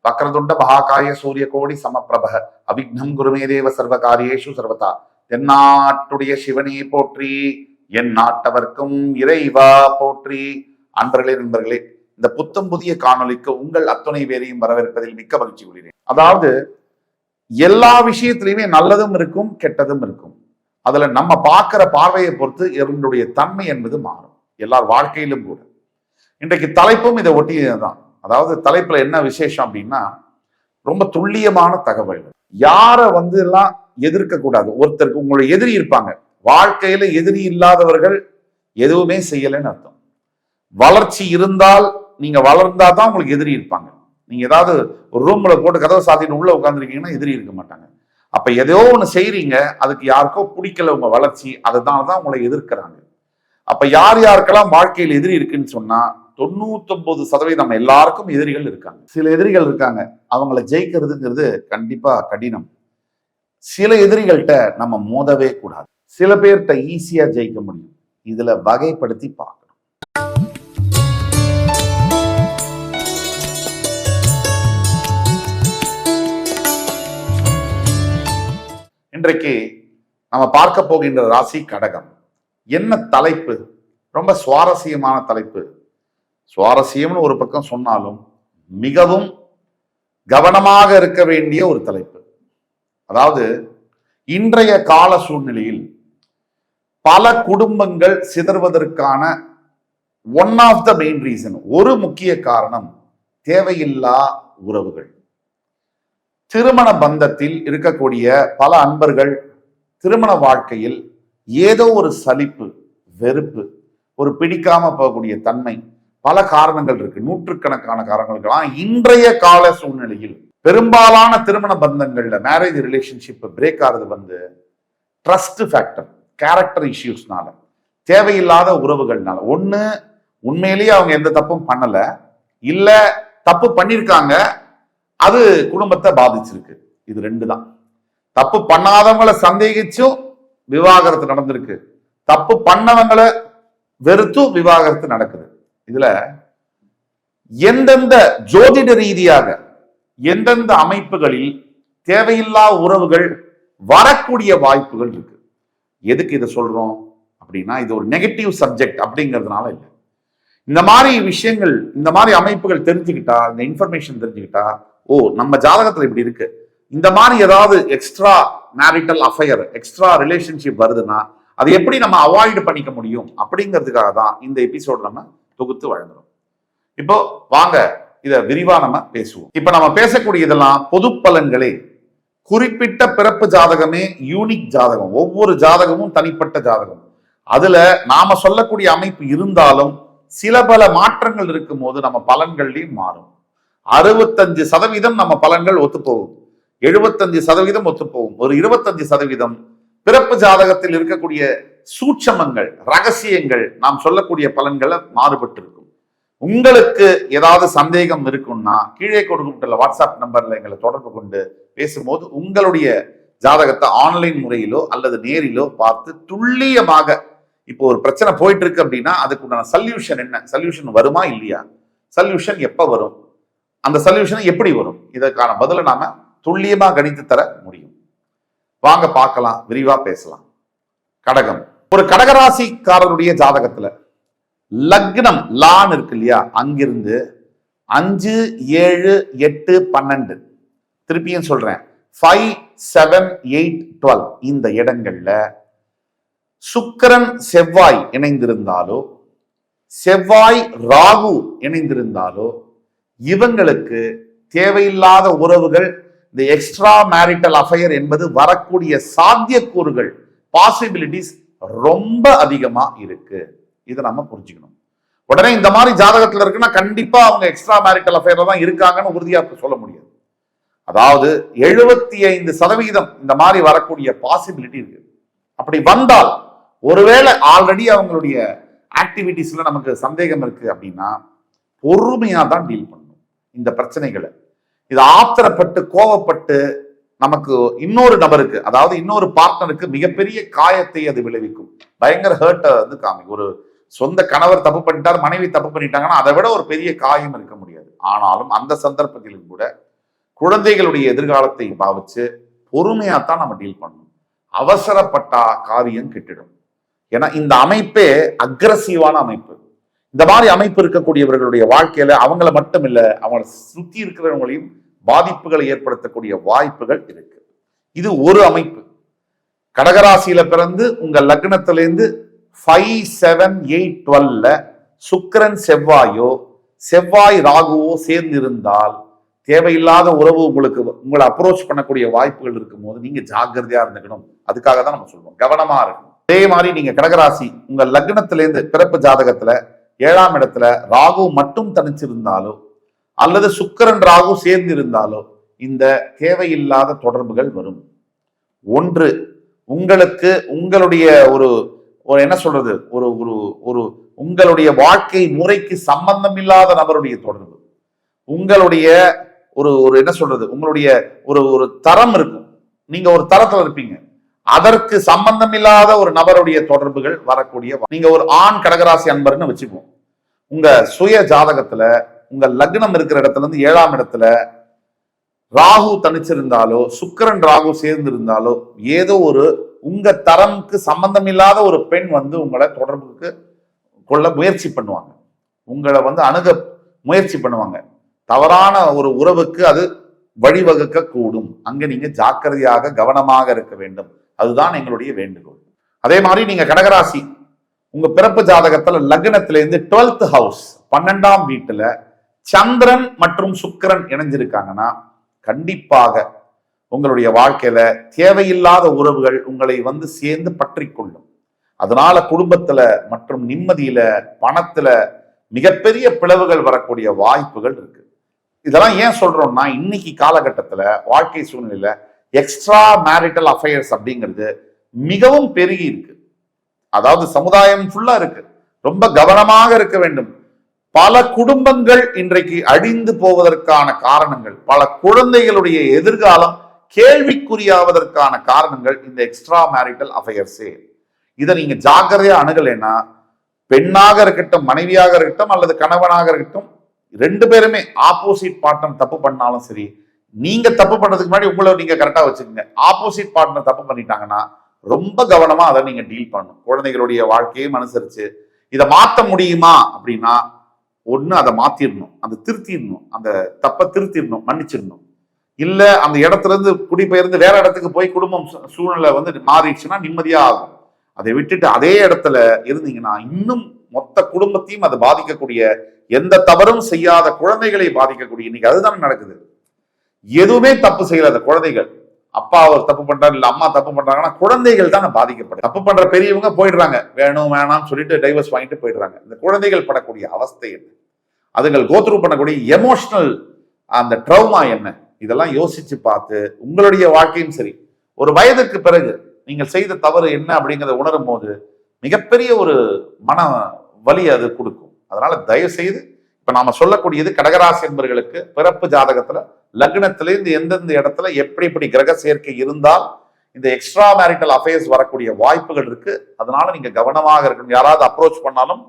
வக்ரதுண்ட மகாகாய சூரிய கோடி சமப்பிரப அவிக்னம் குருமேதேவ சர்வ காரியேஷு சர்வதா. தென்னாட்டுடைய சிவனே போற்றி, என் நாட்டவர்க்கும் இறைவா போற்றி. அன்பர்களே நண்பர்களே, இந்த புத்தம் புதிய காணொலிக்கு உங்கள் அத்துணை பேரையும் வரவேற்பதில் மிக்க மகிழ்ச்சி கொள்கிறேன். அதாவது எல்லா விஷயத்திலையுமே நல்லதும் இருக்கும், கெட்டதும் இருக்கும். அதுல நம்ம பார்க்கிற பார்வையை பொறுத்து என்னுடைய தன்மை என்பது மாறும், எல்லார் வாழ்க்கையிலும் கூட. இன்றைக்கு தலைப்பும் இதை ஒட்டியதுதான். அதாவது தலைப்புல என்ன விசேஷம் அப்படின்னா, ரொம்ப துல்லியமான தகவல்கள். யாரை எல்லாம் எதிர்க்க கூடாது. ஒருத்தருக்கு உங்களுடைய எதிரி இருப்பாங்க. வாழ்க்கையில எதிரி இல்லாதவர்கள் எதுவுமே செய்யலைன்னு அர்த்தம். வளர்ச்சி இருந்தால், நீங்க வளர்ந்தாதான் உங்களுக்கு எதிரி இருப்பாங்க. நீங்க ஏதாவது ஒரு ரூம்ல போட்டு கதவை சாத்திட்டு உள்ள உட்காந்துருக்கீங்கன்னா எதிரி இருக்க மாட்டாங்க. அப்ப எதையோ ஒண்ணு செய்றீங்க, அதுக்கு யாருக்கோ பிடிக்கல உங்க வளர்ச்சி, அதனாலதான் உங்களை எதிர்க்கிறாங்க. அப்ப யார் யாருக்கெல்லாம் வாழ்க்கையில் எதிரி இருக்குன்னு சொன்னா 99% நம்ம எல்லாருக்கும் எதிரிகள் இருக்காங்க. சில எதிரிகள் இருக்காங்க, அவங்கள ஜெயிக்கிறதுங்கிறது கண்டிப்பா கடினம். சில எதிரிகள்கிட்ட நம்ம மோதவே கூடாது. சில பேர்கிட்ட ஈஸியா ஜெயிக்க முடியும். இதுல வகைப்படுத்தி பார்க்கணும். இன்றைக்கு நம்ம பார்க்க போகின்ற ராசி கடகம். என்ன தலைப்பு? ரொம்ப சுவாரஸ்யமான தலைப்பு. சுவாரஸ்யம்னு ஒரு பக்கம் சொன்னாலும் மிகவும் கவனமாக இருக்க வேண்டிய ஒரு தலைப்பு. அதாவது இன்றைய கால சூழ்நிலையில் பல குடும்பங்கள் சிதறுவதற்கான one of the main reason, ஒரு முக்கிய காரணம் தேவையில்லா உறவுகள். திருமண பந்தத்தில் இருக்கக்கூடிய பல அன்பர்கள் திருமண வாழ்க்கையில் ஏதோ ஒரு சலிப்பு, வெறுப்பு, ஒரு பிடிக்காம போகக்கூடிய தன்மை, பல காரணங்கள் இருக்கு. நூற்றுக்கணக்கான காரணங்கள். இன்றைய கால சூழ்நிலையில் பெரும்பாலான திருமண பந்தங்கள்ல மேரேஜ் ரிலேஷன்ஷிப் பிரேக் ஆகுறது ட்ரஸ்ட் ஃபேக்டர், கேரக்டர் இஷ்யூஸ்னால, தேவையில்லாத உறவுகள்னால. ஒண்ணு உண்மையிலேயே அவங்க எந்த தப்பும் பண்ணல, இல்ல தப்பு பண்ணிருக்காங்க, அது குடும்பத்தை பாதிச்சிருக்கு. இது ரெண்டு தான். தப்பு பண்ணாதவங்களை சந்தேகிச்சும் விவாகரத்து நடந்திருக்கு, தப்பு பண்ணவங்களை வெறுத்தும் விவாகரத்து நடக்குது. இதுல எந்தெந்த ஜோதிட ரீதியாக எந்தெந்த அமைப்புகளில் தேவையில்லா உறவுகள் வரக்கூடிய வாய்ப்புகள் இருக்கு. எதுக்கு இதை சொல்றோம் அப்படின்னா, இது ஒரு நெகட்டிவ் சப்ஜெக்ட் அப்படிங்கிறதுனால இல்லை. இந்த மாதிரி விஷயங்கள், இந்த மாதிரி அமைப்புகள் தெரிஞ்சுக்கிட்டா, இந்த இன்ஃபர்மேஷன் தெரிஞ்சுக்கிட்டா, ஓ நம்ம ஜாதகத்துல இப்படி இருக்கு, இந்த மாதிரி ஏதாவது extra marital affair, extra relationship வருதுன்னா அதை எப்படி நம்ம அவாய்ட் பண்ணிக்க முடியும் அப்படிங்கிறதுக்காக தான் இந்த எபிசோட் நம்ம தொகுத்து வழங்குறோம். இப்போ வாங்க இத விரிவா நம்ம பேசுவோம். இப்ப நம்ம பேசக்கூடிய இதெல்லாம் பொது பலன்களே. குறிப்பிட்ட பிறப்பு ஜாதகமே யூனிக் ஜாதகம். ஒவ்வொரு ஜாதகமும் தனிப்பட்ட ஜாதகம். அதுல நாம சொல்லக்கூடிய அமைப்பு இருந்தாலும் சில பல மாற்றங்கள் இருக்கும் போது நம்ம பலன்கள்லையும் மாறும். 65% நம்ம பலன்கள் ஒத்துப்போகும், 75% ஒத்துப்போகும். ஒரு 25% பிறப்பு ஜாதகத்தில் இருக்கக்கூடிய சூட்சமங்கள், ரகசியங்கள், நாம் சொல்லக்கூடிய பலன்களை மாறுபட்டு இருக்கும். உங்களுக்கு ஏதாவது சந்தேகம் இருக்குன்னா கீழே கொடுக்கப்பட்டுள்ள வாட்ஸ்அப் நம்பர்ல எங்களை தொடர்பு கொண்டு பேசும்போது உங்களுடைய ஜாதகத்தை ஆன்லைன் முறையிலோ அல்லது நேரிலோ பார்த்து துல்லியமாக, இப்போ ஒரு பிரச்சனை போயிட்டு இருக்கு அப்படின்னா அதுக்குண்டான சொல்யூஷன் என்ன, சொல்யூஷன் வருமா இல்லையா, சொல்யூஷன் எப்ப வரும், அந்த சொல்யூஷன் எப்படி வரும், இதற்கான பதில நாம துல்லியமா கணித்து தர முடியும். வாங்க பார்க்கலாம், விரிவா பேசலாம். கடகம். ஒரு கடகராசிக்காரருடைய ஜாதகத்துல லக்னம் லான் இருக்கு இல்லையா, அங்கிருந்து 5, 7, 8, 12, திருப்பியும் சொல்றேன் 5, 7, 8, 12 இந்த இடங்கள்ல சுக்கிரன் செவ்வாய் இணைந்திருந்தாலோ, செவ்வாய் ராகு இணைந்திருந்தாலோ இவங்களுக்கு தேவையில்லாத உறவுகள், இந்த எக்ஸ்ட்ரா மேரிட்டல் அஃபையர் என்பது வரக்கூடிய சாத்தியக்கூறுகள், பாசிபிலிட்டிஸ் ரொம்ப அதிகமா இருக்கு. இதை நம்ம புரிஞ்சுக்கணும். உடனே இந்த மாதிரி ஜாதகத்துல இருக்குன்னா கண்டிப்பா அவங்க எக்ஸ்ட்ரா மேரிட்டல் அஃபேர்ல தான் இருக்காங்கன்னு உறுதியா சொல்ல முடியாது. அதாவது 75% இந்த மாதிரி வரக்கூடிய பாசிபிலிட்டி இருக்கு. அப்படி வந்தால், ஒருவேளை ஆல்ரெடி அவங்களுடைய ஆக்டிவிட்டிஸ்ல நமக்கு சந்தேகம் இருக்கு அப்படின்னா பொறுமையா தான் டீல் பண்ணணும் இந்த பிரச்சனைகளை. இது ஆத்திரப்பட்டு கோவப்பட்டு நமக்கு இன்னொரு நபருக்கு, அதாவது இன்னொரு பார்ட்னருக்கு மிகப்பெரிய காயத்தை அது விளைவிக்கும். பயங்கர ஹர்ட் காமிக்கும். ஒரு சொந்த கணவர் தப்பு பண்ணிட்டார், மனைவி தப்பு பண்ணிட்டாங்கன்னா அதை விட ஒரு பெரிய காயம் இருக்க முடியாது. ஆனாலும் அந்த சந்தர்ப்பத்திலும் கூட குழந்தைகளுடைய எதிர்காலத்தை பாவிச்சு பொறுமையாத்தான் நம்ம டீல் பண்ணணும். அவசரப்பட்டா காரியம் கெட்டிடும். ஏன்னா இந்த அமைப்பே அக்ரஸிவான அமைப்பு. இந்த மாதிரி அமைப்பு இருக்கக்கூடியவர்களுடைய வாழ்க்கையில அவங்கள மட்டும் இல்ல, அவங்களை சுத்தி இருக்கிறவங்களையும் பாதிப்புகளை ஏற்படுத்தக்கூடிய வாய்ப்புகள் இருக்கு. இது ஒரு அமைப்பு. கடகராசியில பிறந்து உங்க லக்னத்திலிருந்து 5, 7, 8, 12 சுக்கிரன் செவ்வாயோ செவ்வாய் ராகுவோ சேர்ந்து இருந்தால் தேவையில்லாத உறவு உங்களை அப்ரோச் பண்ணக்கூடிய வாய்ப்புகள் இருக்கும் போது நீங்க ஜாக்கிரதையா இருந்துக்கணும். அதுக்காக தான் நம்ம சொல்றோம், கவனமா இருக்கணும். அதே மாதிரி நீங்க கடகராசி உங்க லக்னத்திலேருந்து பிறப்பு ஜாதகத்துல 7ஆம் இடத்துல ராகு மட்டும் தனிச்சிருந்தாலோ அல்லது சுக்கிரன் ராகு சேர்ந்து இருந்தாலோ இந்த தேவையில்லாத தொடர்புகள் வரும். ஒன்று, உங்களுக்கு உங்களுடைய ஒரு என்ன சொல்றது, ஒரு ஒரு உங்களுடைய வாழ்க்கை முறைக்கு சம்பந்தம் இல்லாத நபருடைய தொடர்பு, உங்களுடைய ஒரு என்ன சொல்றது, உங்களுடைய ஒரு தரம் இருக்கும், நீங்க ஒரு தரத்துல இருப்பீங்க, அதற்கு சம்பந்தம் இல்லாத ஒரு நபருடைய தொடர்புகள் வரக்கூடிய. நீங்க ஒரு ஆண் கடகராசி அன்பர்னு வச்சுக்குவோம். உங்க சுய ஜாதகத்துல உங்க லக்னம் இருக்கிற இடத்துல இருந்து 7ஆம் இடத்துல ராகு தனிச்சிருந்தாலோ சுக்கிரன் ராகு சேர்ந்து இருந்தாலோ ஏதோ ஒரு உங்க தரம்க்கு சம்பந்தம் இல்லாத ஒரு பெண் உங்களை தொடர்புக்கு கொள்ள முயற்சி பண்ணுவாங்க, உங்களை அணுக முயற்சி பண்ணுவாங்க. தவறான ஒரு உறவுக்கு அது வழிவகுக்க கூடும். அங்க நீங்க ஜாக்கிரதையாக கவனமாக இருக்க வேண்டும். அதுதான் எங்களுடைய வேண்டுகோள். அதே மாதிரி நீங்க கடகராசி உங்க பிறப்பு ஜாதகத்துல லக்னத்திலிருந்து 12th ஹவுஸ் 12ஆம் வீட்டுல சந்திரன் மற்றும் சுக்கிரன் இணைஞ்சிருக்காங்கன்னா கண்டிப்பாக உங்களுடைய வாழ்க்கையில தேவையில்லாத உறவுகள் உங்களை சேர்ந்து பற்றி கொள்ளும். அதனால குடும்பத்துல மற்றும் நிம்மதியில பணத்துல மிகப்பெரிய பிளவுகள் வரக்கூடிய வாய்ப்புகள் இருக்கு. இதெல்லாம் ஏன் சொல்றோம்னா இன்னைக்கு காலகட்டத்துல வாழ்க்கை சூழ்நிலையில எக்ஸ்ட்ரா மேரிட்டல் அஃபேர்ஸ் அப்படிங்கிறது மிகவும் பெருகி இருக்கு. அதாவது சமுதாயம் ஃபுல்லா இருக்கு. ரொம்ப கவனமாக இருக்க வேண்டும். பல குடும்பங்கள் இன்றைக்கு அழிந்து போவதற்கான காரணங்கள், பல குழந்தைகளுடைய எதிர்காலம் கேள்விக்குறியாவதற்கான காரணங்கள் இந்த எக்ஸ்ட்ரா மேரிட்டல் அஃபேர்ஸே. இதை நீங்க ஜாக்கிரதையா அணுகலைன்னா பெண்ணாக இருக்கட்டும், மனைவியாக இருக்கட்டும் அல்லது கணவனாக இருக்கட்டும், 2 பேருமே ஆப்போசிட் பார்ட்னர் தப்பு பண்ணாலும் சரி, நீங்க தப்பு பண்றதுக்கு முன்னாடி உங்களை நீங்க கரெக்டா வச்சுக்கோங்க. ஆப்போசிட் பார்ட்னர் தப்பு பண்ணிட்டாங்கன்னா ரொம்ப கவனமா அதை நீங்க டீல் பண்ணணும். குழந்தைகளுடைய வாழ்க்கையும் அனுசரிச்சு இதை மாற்ற முடியுமா அப்படின்னா ஒண்ணு அதை மாத்திரணும், அதை திருத்திடணும், அந்த தப்பை திருத்திடணும், மன்னிச்சிடணும். இல்ல அந்த இடத்துல இருந்து குடிபெயர்ந்து வேற இடத்துக்கு போய் குடும்பம் சூழ்நிலை மாறிடுச்சுன்னா நிம்மதியா ஆகும். அதை விட்டுட்டு அதே இடத்துல இருந்தீங்கன்னா இன்னும் மொத்த குடும்பத்தையும் அது பாதிக்கக்கூடிய, எந்த தவறும் செய்யாத குழந்தைகளை பாதிக்கக்கூடிய, இன்னைக்கு அதுதான் நடக்குது. எதுவுமே தப்பு செய்யலாத குழந்தைகள், அப்பா அவர் தப்பு பண்றாரு இல்ல அம்மா தப்பு பண்றாங்கன்னா குழந்தைகள் தான் பாதிக்கப்படும். தப்பு பண்ற பெரியவங்க போயிடுறாங்க, வேணும் வேணாம்னு சொல்லிட்டு டைவர்ஸ் வாங்கிட்டு போயிடுறாங்க. இந்த குழந்தைகள் படக்கூடிய அவஸ்தை என்ன, அதுகள் கோத்ரூ பண்ணக்கூடிய எமோஷனல் அந்த ட்ரௌமா என்ன, இதெல்லாம் யோசிச்சு பார்த்து உங்களுடைய வாழ்க்கையும் சரி, ஒரு வயதுக்கு பிறகு நீங்கள் செய்த தவறு என்ன அப்படிங்கிறத உணரும் போது மிகப்பெரிய ஒரு மன வலி அது கொடுக்கும். அதனால தயவு செய்து இப்ப நாம சொல்லக்கூடியது கடகராசி என்பவர்களுக்கு பிறப்பு ஜாதகத்துல லக்னத்திலிருந்து எந்தெந்த இடத்துல எப்படி கிரக சேர்க்கை இருந்தால் இந்த எக்ஸ்ட்ரா மேரிட்டல் அஃபேர்ஸ் வரக்கூடிய வாய்ப்புகள் இருக்கு. அதனால நீங்க கவனமாக இருக்கணும். யாராவது அப்ரோச் பண்ணாலும்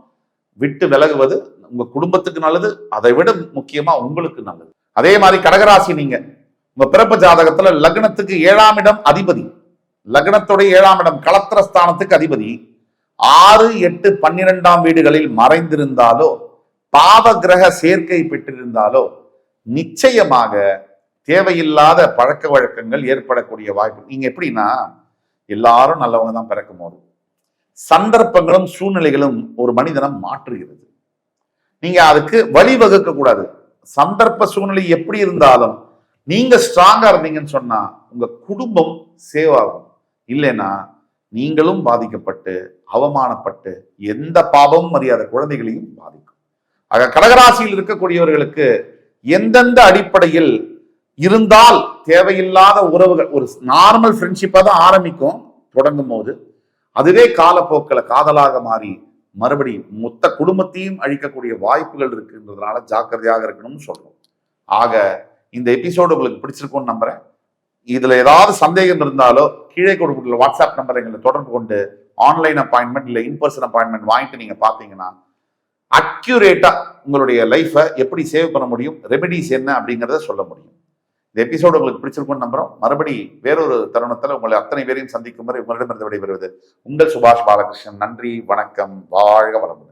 விட்டு விலகுவது உங்க குடும்பத்துக்கு நல்லது, அதை விட முக்கியமா உங்களுக்கு நல்லது. அதே மாதிரி கடகராசி நீங்க உங்க பிறப்பு ஜாதகத்துல லக்னத்துக்கு 7ஆம் இடம் அதிபதி, லக்னத்துடைய 7ஆம் இடம் களத்திரஸ்தானத்துக்கு அதிபதி 6, 8, 12ஆம் வீடுகளில் மறைந்திருந்தாலோ பாவ கிரக சேர்க்கை பெற்றிருந்தாலோ நிச்சயமாக தேவையில்லாத பழக்க வழக்கங்கள் ஏற்படக்கூடிய வாய்ப்பு. நீங்க எப்படின்னா எல்லாரும் நல்லவங்க தான் பிறக்கும் போது சந்தர்ப்பங்களும் சூழ்நிலைகளும் ஒரு மனிதனை மாற்றுகிறது. நீங்க அதுக்கு வழிவகுக்க கூடாது. சந்தர்ப்ப சூழ்நிலை எப்படி இருந்தாலும் நீங்க ஸ்ட்ராங்கா இருந்தீங்கன்னு சொன்னா உங்க குடும்பம் சேவ் ஆகும். இல்லைன்னா நீங்களும் பாதிக்கப்பட்டு அவமானப்பட்டு எந்த பாவமும் அறியாத குழந்தைகளையும் பாதிக்கும். ஆக கடகராசியில் இருக்கக்கூடியவர்களுக்கு எந்தெந்த அடிப்படையில் இருந்தால் தேவையில்லாத உறவுகள், ஒரு நார்மல் ஃப்ரெண்ட்ஷிப்பா தான் ஆரம்பிக்கும் தொடங்கும் போது, அதுவே காலப்போக்கில் காதலாக மாறி மறுபடியும் மொத்த குடும்பத்தையும் அழிக்கக்கூடிய வாய்ப்புகள் இருக்குன்றதுனால ஜாக்கிரதையாக இருக்கணும்னு சொல்றோம். ஆக இந்த எபிசோடு உங்களுக்கு பிடிச்சிருக்கும்னு நம்புறேன். இதுல ஏதாவது சந்தேகம் இருந்தாலோ கீழே கொடுக்கக்கூடிய வாட்ஸ்அப் நம்பர் எங்களை தொடர்பு கொண்டு ஆன்லைன் அப்பாயின்மெண்ட் இல்லை இன்பர்சன் அப்பாயின்மெண்ட் வாங்கிட்டு நீங்க பாத்தீங்கன்னா அக்யூரேட்டா உங்களுடைய லைஃபை எப்படி சேவ் பண்ண முடியும், ரெமெடிஸ் என்ன அப்படிங்கிறத சொல்ல முடியும். இந்த எபிசோடு உங்களுக்கு பிடிச்சிருக்கும்னு நம்புறோம். மறுபடி வேறொரு தருணத்தில் உங்களை அத்தனை பேரையும் சந்திக்கும் வரை உங்களிடமிருந்து விடைபெறுவது உங்கள் சுபாஷ் பாலகிருஷ்ணன். நன்றி, வணக்கம், வாழ்க வளமுடன்.